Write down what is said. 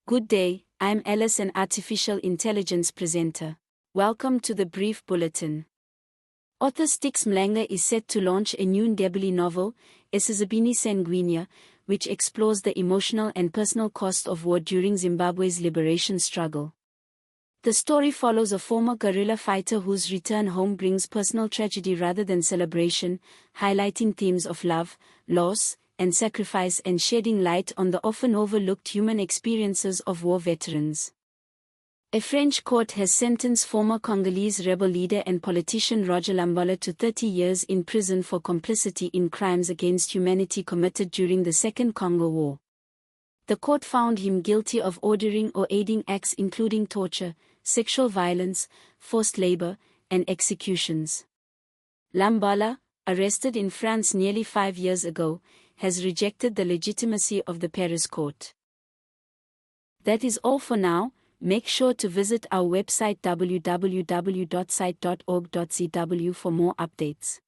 Good day, I'm Alice, an artificial intelligence presenter. Welcome to the brief bulletin. Author Styx Mhlanga is set to launch a new Ndebele novel, Esizibeni Sengwenya, which explores the emotional and personal cost of war during Zimbabwe's liberation struggle. The story follows a former guerrilla fighter whose return home brings personal tragedy rather than celebration, highlighting themes of love, loss, and sacrifice, and shedding light on the often overlooked human experiences of war veterans. A French court has sentenced former Congolese rebel leader and politician Roger Lumbala to 30 years in prison for complicity in crimes against humanity committed during the Second Congo War. The court found him guilty of ordering or aiding acts including torture, sexual violence, forced labor, and executions. Lumbala, arrested in France nearly 5 years ago, has rejected the legitimacy of the Paris court. That is all for now. Make sure to visit our website www.cite.org.zw for more updates.